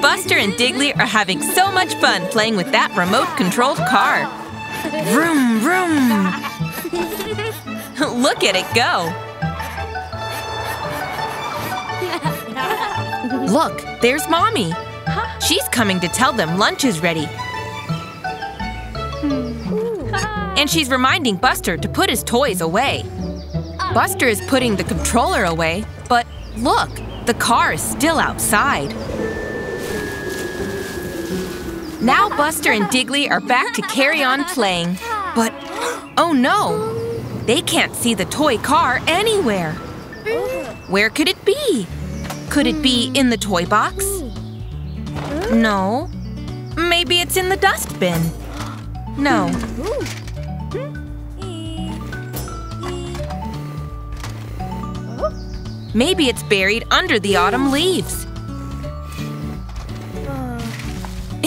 Buster and Diggly are having so much fun playing with that remote-controlled car. Vroom, vroom. Look at it go. Look, there's Mommy. She's coming to tell them lunch is ready. And she's reminding Buster to put his toys away. Buster is putting the controller away, but look, the car is still outside. Now Buster and Diggly are back to carry on playing. But, oh no! They can't see the toy car anywhere. Where could it be? Could it be in the toy box? No. Maybe it's in the dustbin. No. Maybe it's buried under the autumn leaves.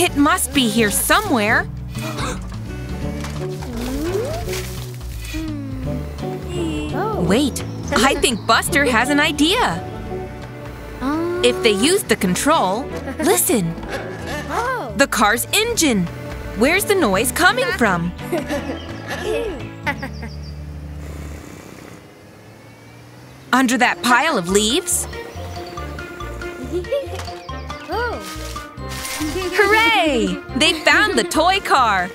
It must be here somewhere. Wait, I think Buster has an idea. If they use the control, listen. The car's engine. Where's the noise coming from? Under that pile of leaves? Hooray! They found the toy car!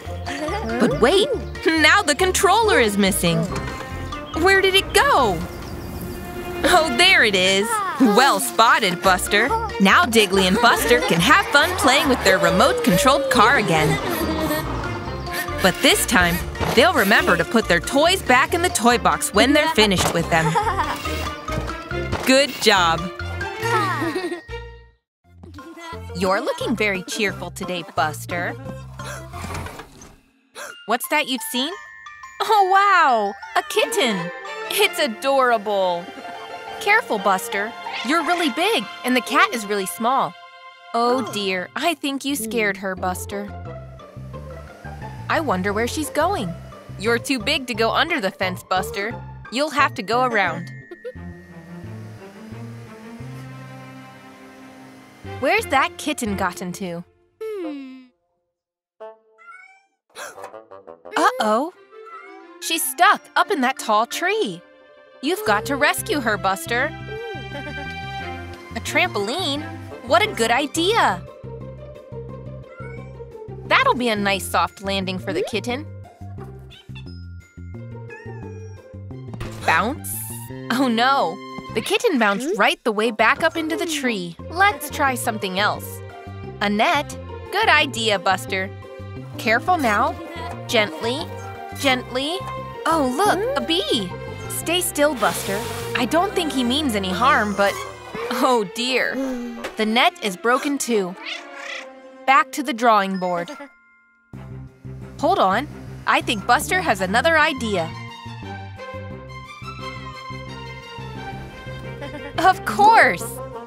But wait, now the controller is missing. Where did it go? Oh, there it is. Well spotted, Buster. Now Diggly and Buster can have fun playing with their remote-controlled car again. But this time, they'll remember to put their toys back in the toy box when they're finished with them. Good job! You're looking very cheerful today, Buster. What's that you've seen? Oh, wow! A kitten! It's adorable! Careful, Buster. You're really big, and the cat is really small. Oh dear, I think you scared her, Buster. I wonder where she's going. You're too big to go under the fence, Buster. You'll have to go around. Where's that kitten gotten to? Uh-oh. She's stuck up in that tall tree. You've got to rescue her, Buster. A trampoline? What a good idea! That'll be a nice soft landing for the kitten. Bounce? Oh no! The kitten bounced right the way back up into the tree. Let's try something else. A net? Good idea, Buster. Careful now. Gently. Gently. Oh, look, a bee. Stay still, Buster. I don't think he means any harm, but… oh dear. The net is broken too. Back to the drawing board. Hold on. I think Buster has another idea. Of course!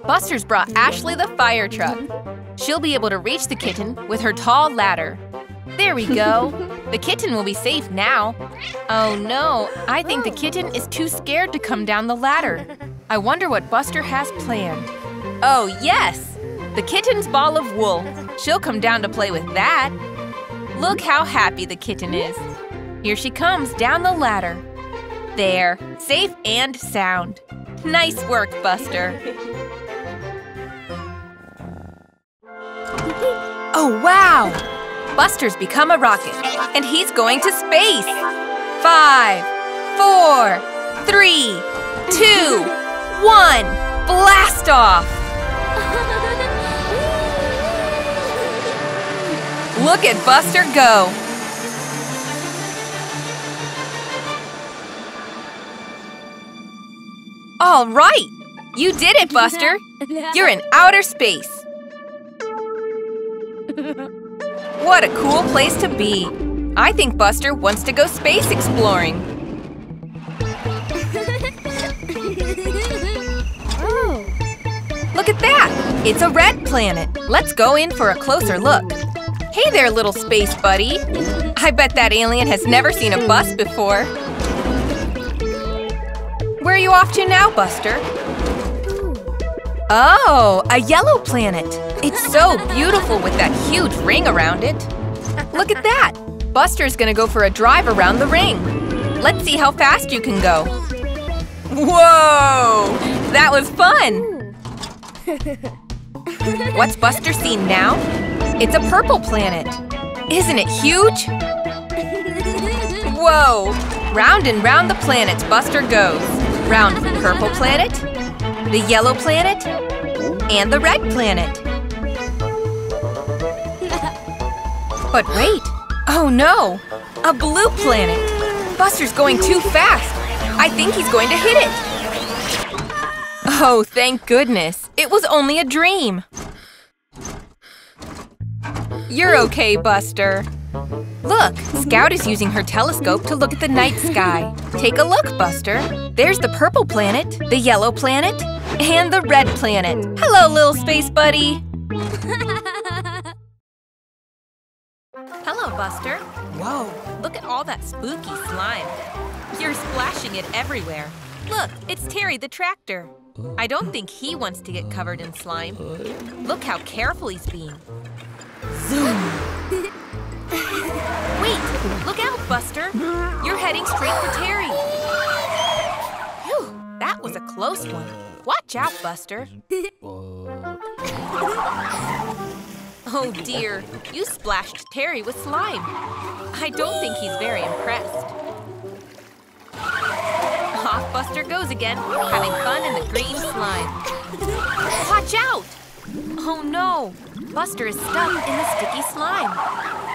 Buster's brought Ashley the fire truck. She'll be able to reach the kitten with her tall ladder. There we go. The kitten will be safe now. Oh no, I think the kitten is too scared to come down the ladder. I wonder what Buster has planned. Oh yes! The kitten's ball of wool. She'll come down to play with that. Look how happy the kitten is. Here she comes down the ladder. There, safe and sound. Nice work, Buster. Oh, wow! Buster's become a rocket, and he's going to space. 5, 4, 3, 2, 1, blast off! Look at Buster go! All right! You did it, Buster! You're in outer space! What a cool place to be! I think Buster wants to go space exploring! Look at that! It's a red planet! Let's go in for a closer look! Hey there, little space buddy! I bet that alien has never seen a bus before! Where are you off to now, Buster? Oh, a yellow planet. It's so beautiful with that huge ring around it. Look at that. Buster's gonna go for a drive around the ring. Let's see how fast you can go. Whoa! That was fun! What's Buster seen now? It's a purple planet. Isn't it huge? Whoa! Round and round the planets Buster goes. Round the purple planet, the yellow planet, and the red planet. But wait! Oh no! A blue planet! Buster's going too fast! I think he's going to hit it! Oh, thank goodness! It was only a dream! You're okay, Buster. Look, Scout is using her telescope to look at the night sky. Take a look, Buster. There's the purple planet, the yellow planet, and the red planet. Hello, little space buddy. Hello, Buster. Whoa, look at all that spooky slime. You're splashing it everywhere. Look, it's Terry the tractor. I don't think he wants to get covered in slime. Look how careful he's being. Zoom! Wait! Look out, Buster! You're heading straight for Terry! Phew! That was a close one. Watch out, Buster! Oh dear, you splashed Terry with slime. I don't think he's very impressed. Off Buster goes again, having fun in the green slime. Watch out! Oh no! Buster is stuck in the sticky slime.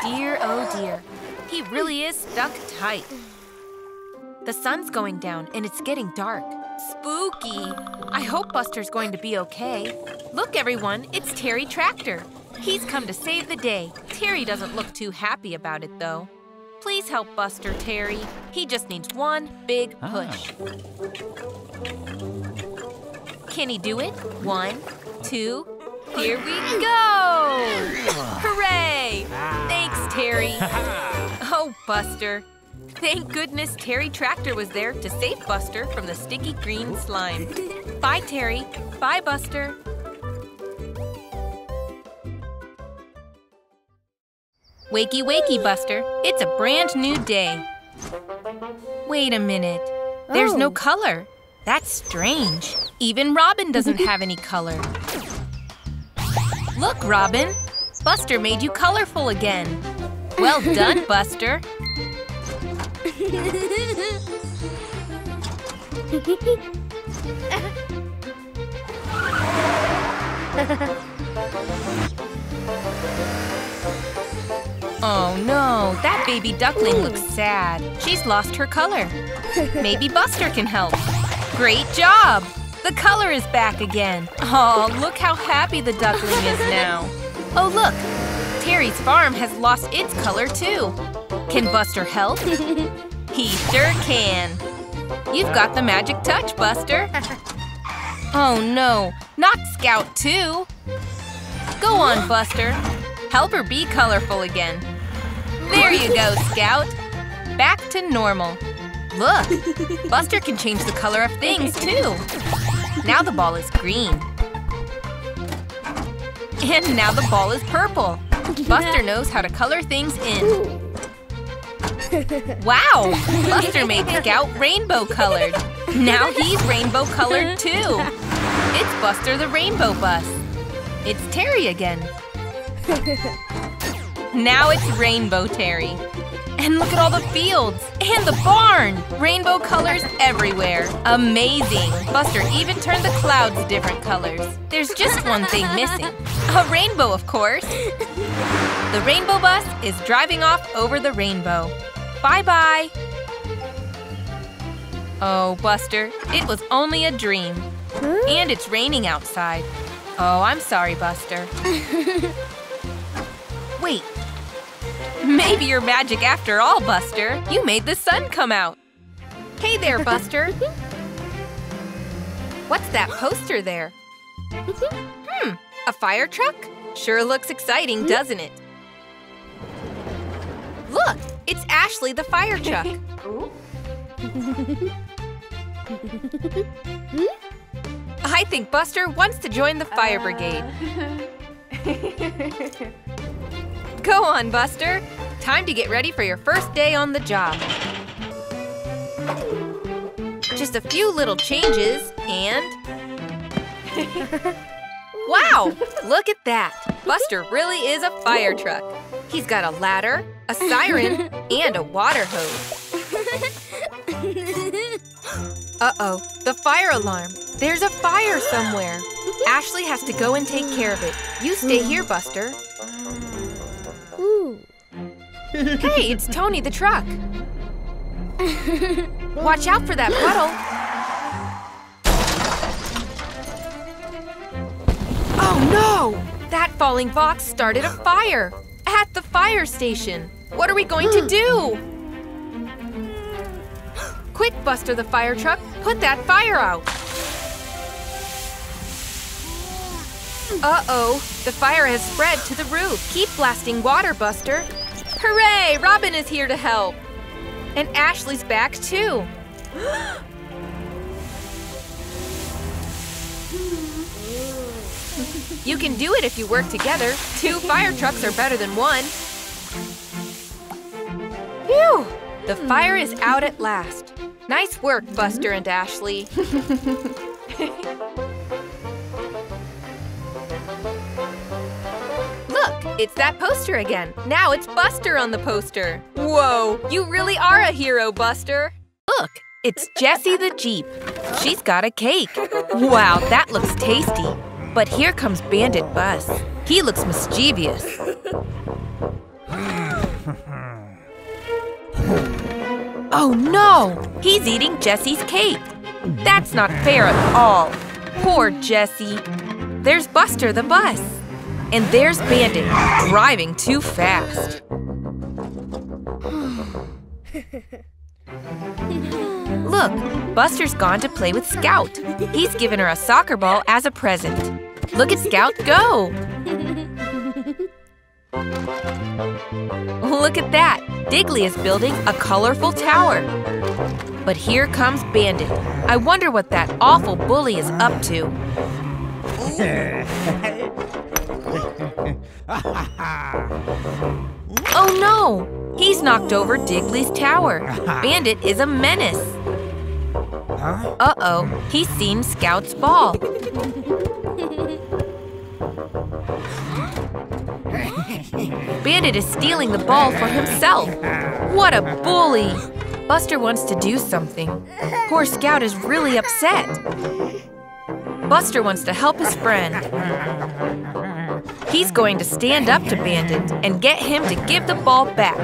Dear, oh dear. He really is stuck tight. The sun's going down and it's getting dark. Spooky! I hope Buster's going to be okay. Look, everyone, it's Terry Tractor. He's come to save the day. Terry doesn't look too happy about it, though. Please help Buster, Terry. He just needs one big push. Can he do it? 1, 2, here we go! Hooray! Thanks, Terry. Oh, Buster. Thank goodness Terry Tractor was there to save Buster from the sticky green slime. Bye, Terry. Bye, Buster. Wakey, wakey, Buster. It's a brand new day. Wait a minute. There's no color. That's strange. Even Robin doesn't have any color. Look, Robin. Buster made you colorful again. Well done, Buster. Oh no, that baby duckling looks sad. She's lost her color. Maybe Buster can help. Great job! The color is back again. Oh, look how happy the duckling is now. Oh look, Terry's farm has lost its color too. Can Buster help? He sure can. You've got the magic touch, Buster. Oh no, not Scout too. Go on, Buster. Help her be colorful again. There you go, Scout. Back to normal. Look, Buster can change the color of things too. Now the ball is green. And now the ball is purple. Buster knows how to color things in. Wow! Buster made Scout rainbow colored. Now he's rainbow colored too. It's Buster the Rainbow Bus. It's Terry again. Now it's Rainbow Terry. And look at all the fields and the barn! Rainbow colors everywhere. Amazing! Buster even turned the clouds different colors. There's just one thing missing. A rainbow, of course. The Rainbow Bus is driving off over the rainbow. Bye-bye. Oh, Buster, it was only a dream. And it's raining outside. Oh, I'm sorry, Buster. Wait. Maybe you're magic after all, Buster. You made the sun come out. Hey there, Buster. What's that poster there? A fire truck? Sure looks exciting, doesn't it? Look, it's Ashley the fire truck. I I think Buster wants to join the fire brigade. Go on, Buster. Time to get ready for your first day on the job. Just a few little changes and… Wow! Look at that! Buster really is a fire truck. He's got a ladder, a siren, and a water hose. Uh-oh, the fire alarm. There's a fire somewhere. Ashley has to go and take care of it. You stay here, Buster. Hey, it's Tony the truck. Watch out for that puddle. Oh no! That falling box started a fire at the fire station. What are we going to do? Quick, Buster the fire truck, put that fire out. Uh-oh, the fire has spread to the roof. Keep blasting water, Buster. Hooray, Robin is here to help. And Ashley's back too. You can do it if you work together. 2 fire trucks are better than 1. Phew! The fire is out at last. Nice work, Buster and Ashley. Look, it's that poster again. Now it's Buster on the poster. Whoa, you really are a hero, Buster. Look, it's Jessie the Jeep. She's got a cake. Wow, that looks tasty. But here comes Bandit Bus. He looks mischievous. Oh no! He's eating Jessie's cake. That's not fair at all. Poor Jessie. There's Buster the bus. And there's Bandit, driving too fast. Look, Buster's gone to play with Scout. He's given her a soccer ball as a present. Look at Scout go! Look at that! Diggly is building a colorful tower. But here comes Bandit. I wonder what that awful bully is up to. Oh no! He's knocked over Diggly's tower. Bandit is a menace. Uh-oh, he's seen Scout's ball. Bandit is stealing the ball for himself. What a bully! Buster wants to do something. Poor Scout is really upset. Buster wants to help his friend. He's going to stand up to Bandit and get him to give the ball back.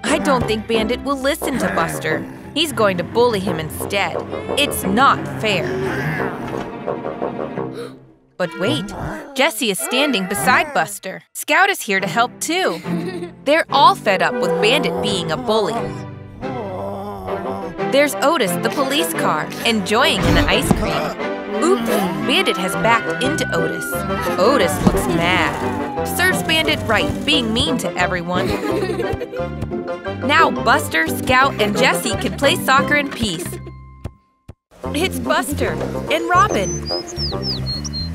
I don't think Bandit will listen to Buster. He's going to bully him instead. It's not fair. But wait, Jessie is standing beside Buster. Scout is here to help too. They're all fed up with Bandit being a bully. There's Otis, the police car, enjoying an ice cream. Oops, Bandit has backed into Otis. Otis looks mad. Serves Bandit right, being mean to everyone. Now Buster, Scout, and Jessie can play soccer in peace. It's Buster and Robin.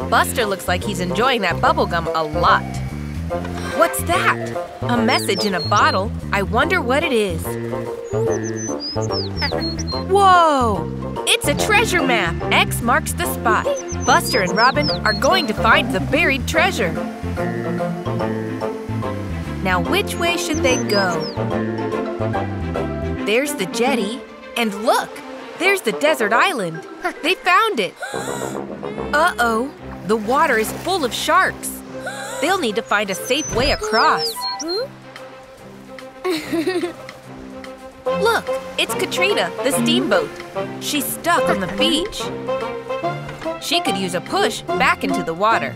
Buster looks like he's enjoying that bubblegum a lot. What's that? A message in a bottle? I wonder what it is. Whoa! It's a treasure map. X marks the spot. Buster and Robin are going to find the buried treasure. Now which way should they go? There's the jetty. And look! There's the desert island. They found it. Uh-oh. The water is full of sharks. They'll need to find a safe way across. Look, it's Katrina, the steamboat. She's stuck on the beach. She could use a push back into the water.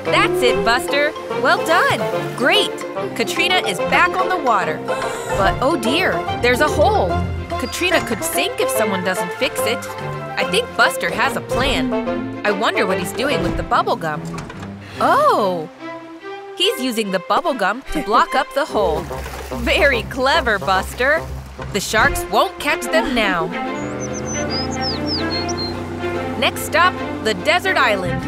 That's it, Buster. Well done. Great. Katrina is back on the water. But oh dear, there's a hole. Katrina could sink if someone doesn't fix it. I think Buster has a plan. I wonder what he's doing with the bubble gum. Oh! He's using the bubble gum to block up the hole. Very clever, Buster. The sharks won't catch them now. Next stop, the desert island.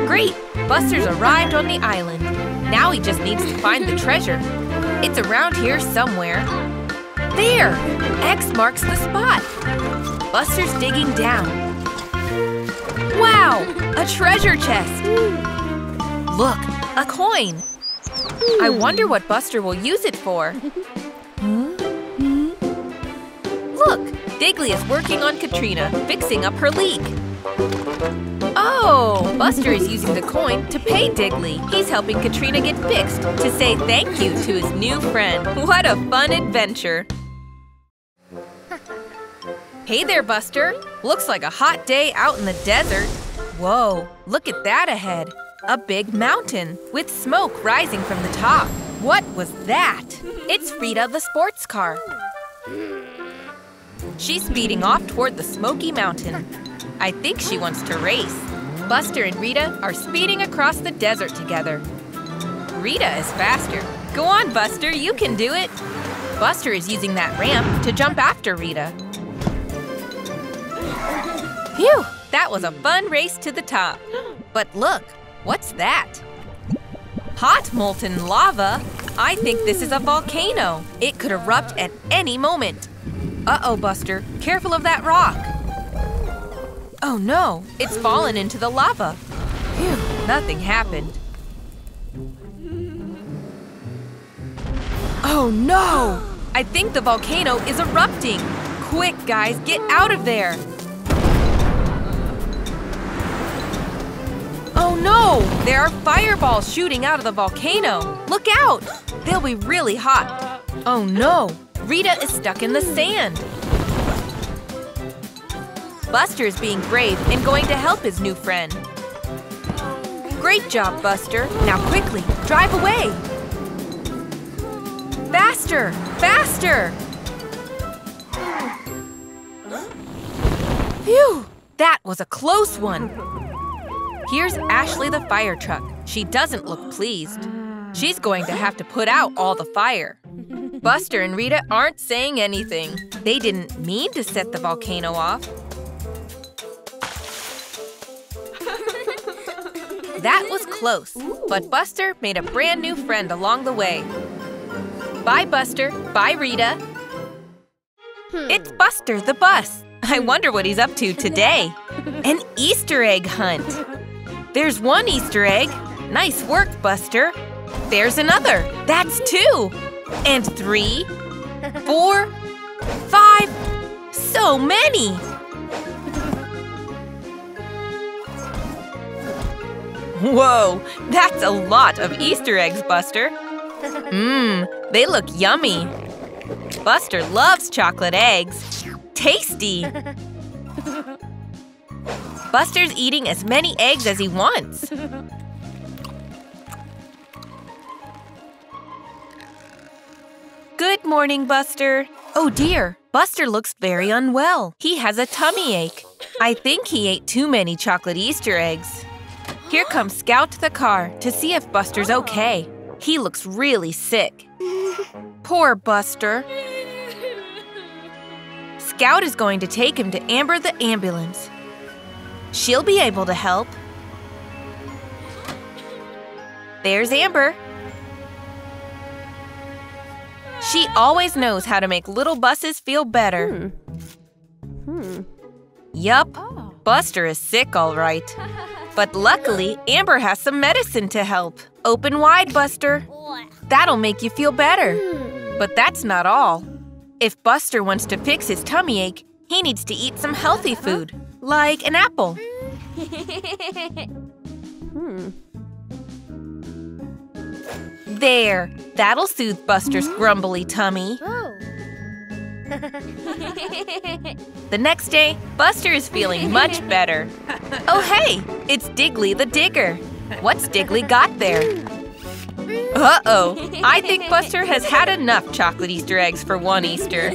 Great! Buster's arrived on the island. Now he just needs to find the treasure. It's around here somewhere. There! X marks the spot. Buster's digging down. Wow! A treasure chest! Look, a coin! I wonder what Buster will use it for. Look! Diggly is working on Katrina, fixing up her leak. Oh! Buster is using the coin to pay Diggly. He's helping Katrina get fixed to say thank you to his new friend. What a fun adventure! Hey there, Buster! Looks like a hot day out in the desert. Whoa, look at that ahead. A big mountain with smoke rising from the top. What was that? It's Rita the sports car. She's speeding off toward the smoky mountain. I think she wants to race. Buster and Rita are speeding across the desert together. Rita is faster. Go on, Buster, you can do it. Buster is using that ramp to jump after Rita. Phew, that was a fun race to the top. But look, what's that? Hot molten lava? I think this is a volcano. It could erupt at any moment. Uh-oh, Buster, careful of that rock. Oh no, it's fallen into the lava. Phew, nothing happened. Oh no! I think the volcano is erupting. Quick, guys, get out of there. Oh no! There are fireballs shooting out of the volcano. Look out! They'll be really hot. Oh no! Rita is stuck in the sand. Buster is being brave and going to help his new friend. Great job, Buster. Now quickly, drive away. Faster! Faster! Phew! That was a close one. Here's Ashley the fire truck. She doesn't look pleased. She's going to have to put out all the fire. Buster and Rita aren't saying anything. They didn't mean to set the volcano off. That was close, but Buster made a brand new friend along the way. Bye, Buster. Bye, Rita. It's Buster the bus. I wonder what he's up to today. An Easter egg hunt. There's one Easter egg. Nice work, Buster. There's another. That's 2. And 3, 4, 5. So many. Whoa, that's a lot of Easter eggs, Buster. They look yummy. Buster loves chocolate eggs. Tasty. Buster's eating as many eggs as he wants. Good morning, Buster. Oh dear, Buster looks very unwell. He has a tummy ache. I think he ate too many chocolate Easter eggs. Here comes Scout the car to see if Buster's okay. He looks really sick. Poor Buster. Scout is going to take him to Amber the ambulance. She'll be able to help. There's Amber. She always knows how to make little buses feel better. Yup, Buster is sick all right. But luckily, Amber has some medicine to help. Open wide, Buster. That'll make you feel better. But that's not all. If Buster wants to fix his tummy ache, he needs to eat some healthy food, like an apple. There, that'll soothe Buster's grumbly tummy. The next day, Buster is feeling much better. Oh hey, it's Diggly the digger. What's Diggly got there? Uh-oh, I think Buster has had enough chocolate Easter eggs for one Easter.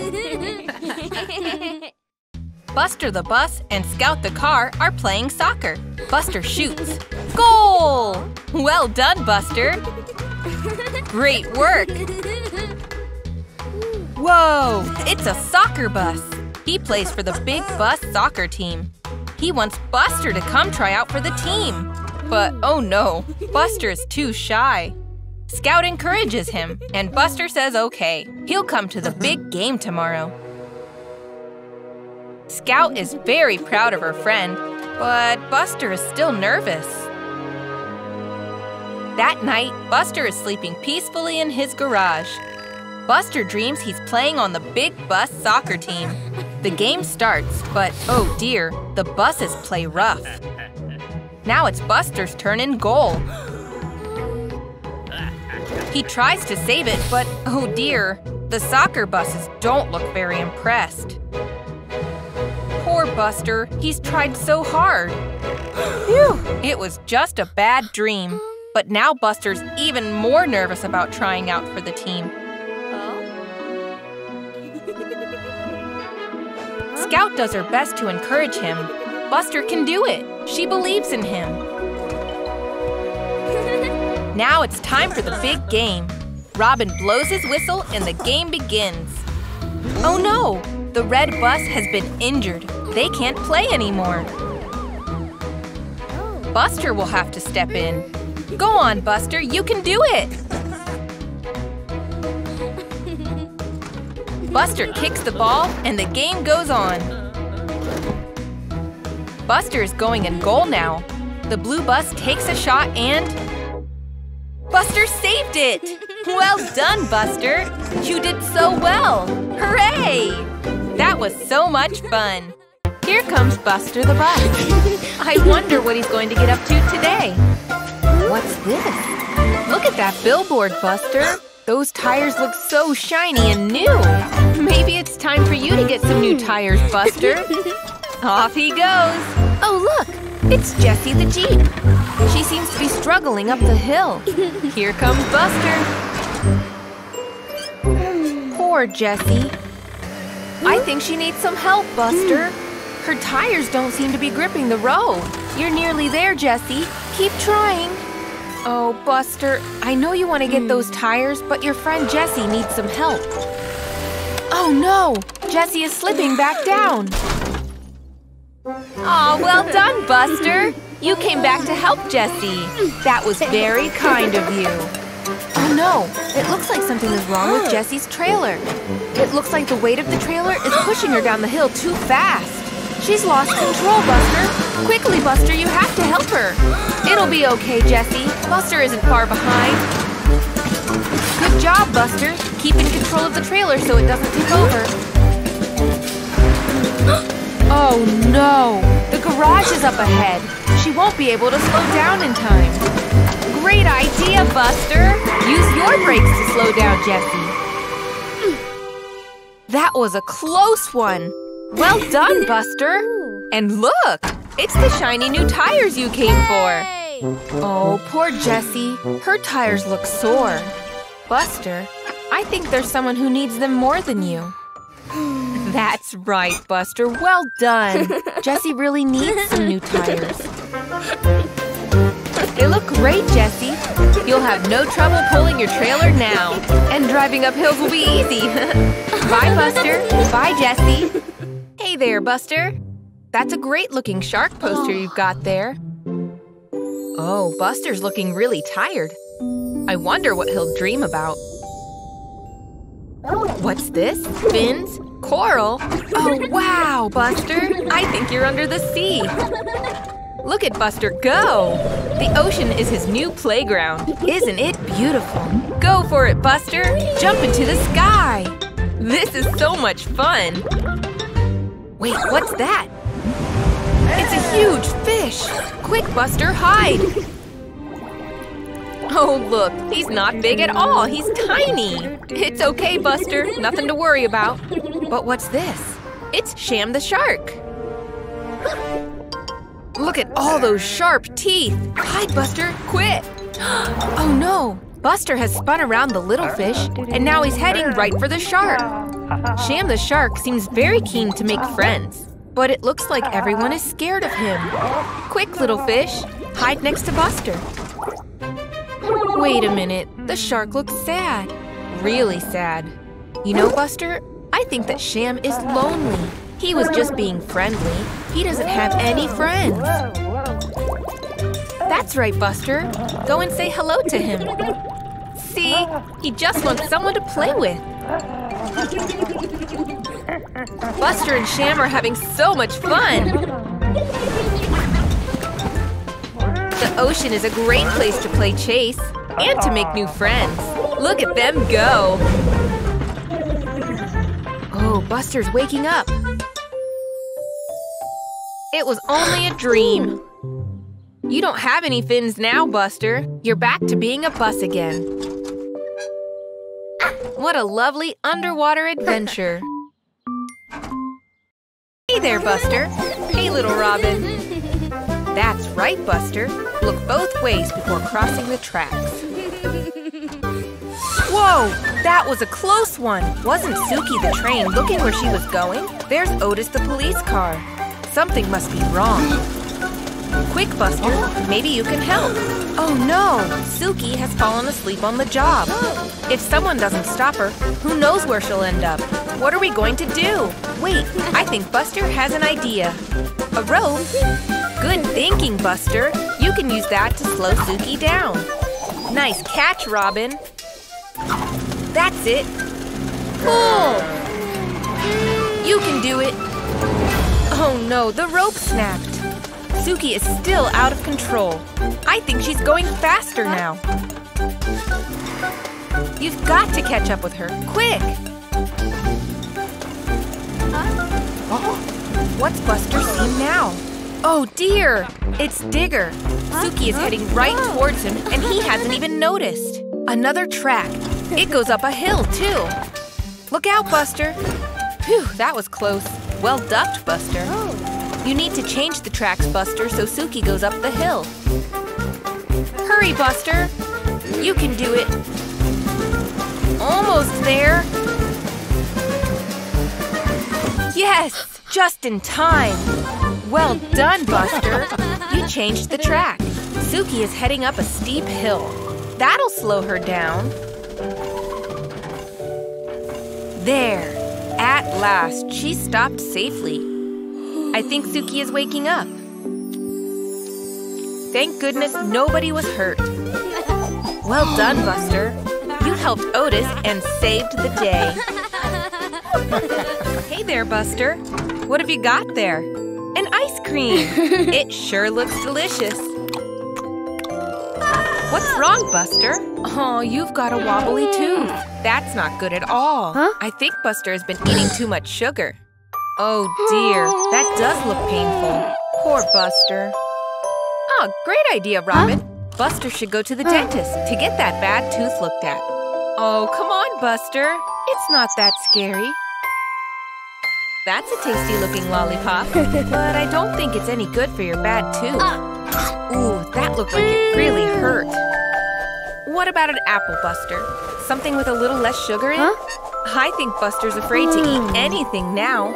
Buster the bus and Scout the car are playing soccer. Buster shoots. Goal! Well done, Buster. Great work! Whoa! It's a soccer bus! He plays for the Big Bus soccer team. He wants Buster to come try out for the team. But oh no, Buster is too shy. Scout encourages him, and Buster says okay. He'll come to the big game tomorrow. Scout is very proud of her friend, but Buster is still nervous. That night, Buster is sleeping peacefully in his garage. Buster dreams he's playing on the Big Bus soccer team. The game starts, but oh dear, the buses play rough. Now it's Buster's turn in goal. He tries to save it, but oh dear, the soccer buses don't look very impressed. Poor Buster, he's tried so hard. Phew, it was just a bad dream. But now Buster's even more nervous about trying out for the team. Scout does her best to encourage him. Buster can do it. She believes in him. Now it's time for the big game. Robin blows his whistle and the game begins. Oh no! The red bus has been injured. They can't play anymore. Buster will have to step in. Go on, Buster, you can do it! Buster kicks the ball and the game goes on. Buster is going in goal now. The blue bus takes a shot and… Buster saved it! Well done, Buster! You did so well! Hooray! That was so much fun! Here comes Buster the bus. I wonder what he's going to get up to today. What's this? Look at that billboard, Buster! Those tires look so shiny and new! Maybe it's time for you to get some new tires, Buster! Off he goes! Oh look! It's Jessie the Jeep! She seems to be struggling up the hill. Here comes Buster! Poor Jessie. I think she needs some help, Buster. Her tires don't seem to be gripping the road. You're nearly there, Jessie. Keep trying. Oh, Buster, I know you want to get those tires, but your friend Jessie needs some help. Oh no! Jessie is slipping back down. Aw, well done, Buster! You came back to help Jessie. That was very kind of you. Oh no! It looks like something is wrong with Jessie's trailer. It looks like the weight of the trailer is pushing her down the hill too fast. She's lost control, Buster! Quickly, Buster, you have to help her! It'll be okay, Jessie. Buster isn't far behind. Good job, Buster! Keep in control of the trailer so it doesn't tip over. Oh no! The garage is up ahead. She won't be able to slow down in time. Great idea, Buster! Use your brakes to slow down, Jessie. That was a close one! Well done, Buster! And look! It's the shiny new tires you came for! Oh, poor Jessie. Her tires look sore. Buster, I think there's someone who needs them more than you. That's right, Buster. Well done! Jessie really needs some new tires. They look great, Jessie. You'll have no trouble pulling your trailer now. And driving up hills will be easy. Bye, Buster. Bye, Jessie. Hey there, Buster. That's a great-looking shark poster you've got there. Oh, Buster's looking really tired. I wonder what he'll dream about. What's this? Fins? Coral? Oh, wow, Buster! I think you're under the sea. Look at Buster go! The ocean is his new playground. Isn't it beautiful? Go for it, Buster! Jump into the sky! This is so much fun! Wait, what's that? It's a huge fish! Quick, Buster, hide! Oh, look, he's not big at all. He's tiny. It's okay, Buster. Nothing to worry about. But what's this? It's Sham the shark. Look at all those sharp teeth. Hide, Buster, quick! Oh no! Buster has spun around the little fish, and now he's heading right for the shark. Sham the shark seems very keen to make friends, but it looks like everyone is scared of him. Quick, little fish, hide next to Buster. Wait a minute, The shark looks sad. Really sad. You know, Buster, I think that Sham is lonely. He was just being friendly. He doesn't have any friends. That's right, Buster. Go and say hello to him. See? He just wants someone to play with. Buster and Sham are having so much fun. The ocean is a great place to play chase and to make new friends. Look at them go. Oh, Buster's waking up. It was only a dream. You don't have any fins now, Buster. You're back to being a bus again. What a lovely underwater adventure. Hey there, Buster. Hey, little Robin. That's right, Buster. Look both ways before crossing the tracks. Whoa! That was a close one. Wasn't Suki the train looking where she was going? There's Otis the police car. Something must be wrong. Quick, Buster. Maybe you can help. Oh no! Suki has fallen asleep on the job. If someone doesn't stop her, who knows where she'll end up? What are we going to do? Wait, I think Buster has an idea. A rope? Good thinking, Buster. You can use that to slow Suki down. Nice catch, Robin. That's it. Pull! You can do it. Oh no, the rope snapped. Suki is still out of control. I think she's going faster now. You've got to catch up with her, quick! What's Buster seen now? Oh dear, it's Digger. Suki is heading right towards him and he hasn't even noticed. Another track. It goes up a hill too. Look out, Buster. Phew, that was close. Well ducked, Buster. You need to change the tracks, Buster, so Suki goes up the hill. Hurry, Buster! You can do it. Almost there. Yes! Just in time. Well done, Buster. You changed the track. Suki is heading up a steep hill. That'll slow her down. There. At last, she stopped safely. I think Suki is waking up. Thank goodness nobody was hurt. Well done, Buster. You helped Otis and saved the day. Hey there, Buster. What have you got there? An ice cream. It sure looks delicious. What's wrong, Buster? Oh, you've got a wobbly tooth. That's not good at all. I think Buster has been eating too much sugar. Oh dear, that does look painful. Poor Buster. Oh, great idea, Robin. Buster should go to the dentist to get that bad tooth looked at. Oh, come on, Buster. It's not that scary. That's a tasty-looking lollipop, but I don't think it's any good for your bad tooth. Ooh, that looked like it really hurt. What about an apple, Buster? Something with a little less sugar in it? I think Buster's afraid to eat anything now.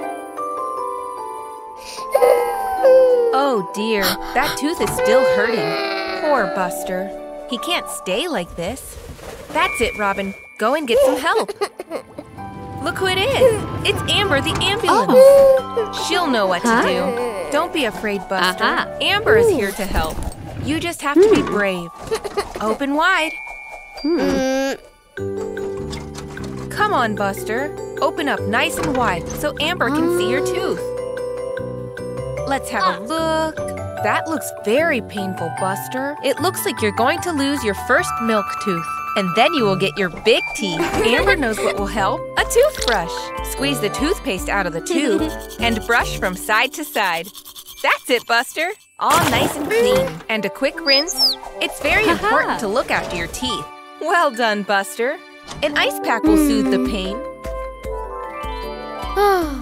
Oh dear, that tooth is still hurting. Poor Buster. He can't stay like this. That's it, Robin. Go and get some help. Look who it is. It's Amber, the ambulance. She'll know what to do. Don't be afraid, Buster. Amber is here to help. You just have to be brave. Open wide. Come on, Buster. Open up nice and wide so Amber can see your tooth. Let's have a look. That looks very painful, Buster. It looks like you're going to lose your first milk tooth. And then you will get your big teeth. Amber knows what will help. A toothbrush. Squeeze the toothpaste out of the tube and brush from side to side. That's it, Buster. All nice and clean. And a quick rinse. It's very important to look after your teeth. Well done, Buster. An ice pack will soothe the pain.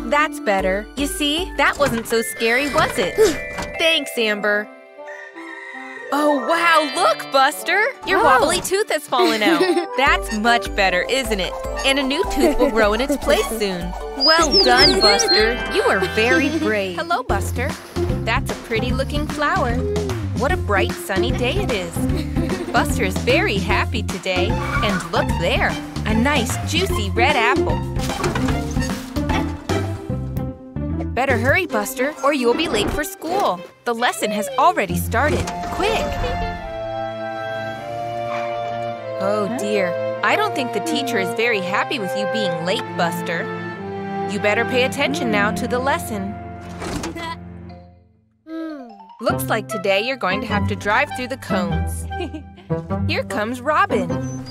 That's better. You see, that wasn't so scary, was it? Thanks, Amber. Oh, wow, look, Buster! Your wobbly tooth has fallen out. That's much better, isn't it? And a new tooth will grow in its place soon. Well done, Buster. You are very brave. Hello, Buster. That's a pretty-looking flower. What a bright, sunny day it is. Buster is very happy today. And look there, a nice juicy red apple. Better hurry, Buster, or you'll be late for school. The lesson has already started. Quick! Oh dear, I don't think the teacher is very happy with you being late, Buster. You better pay attention now to the lesson. Looks like today you're going to have to drive through the cones. Here comes Robin.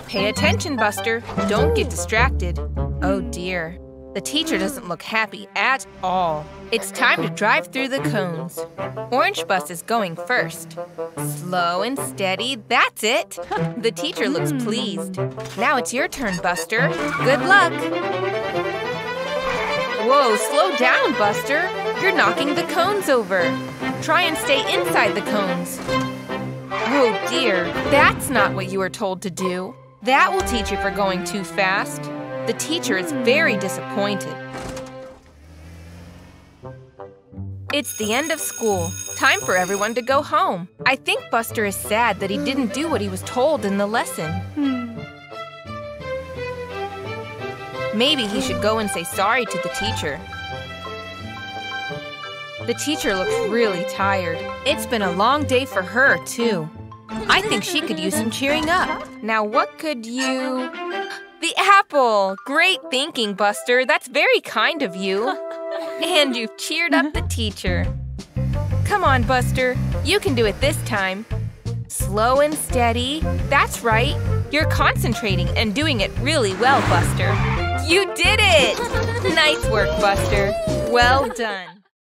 Pay attention, Buster. Don't get distracted. Oh dear. The teacher doesn't look happy at all. It's time to drive through the cones. Orange Bus is going first. Slow and steady, that's it. The teacher looks pleased. Now it's your turn, Buster. Good luck. Whoa, slow down, Buster. You're knocking the cones over. Try and stay inside the cones. Oh dear, that's not what you were told to do. That will teach you for going too fast. The teacher is very disappointed. It's the end of school. Time for everyone to go home. I think Buster is sad that he didn't do what he was told in the lesson. Maybe he should go and say sorry to the teacher. The teacher looks really tired. It's been a long day for her, too. I think she could use some cheering up. Now what could you… The apple! Great thinking, Buster. That's very kind of you. And you've cheered up the teacher. Come on, Buster. You can do it this time. Slow and steady. That's right. You're concentrating and doing it really well, Buster. You did it! Nice work, Buster. Well done.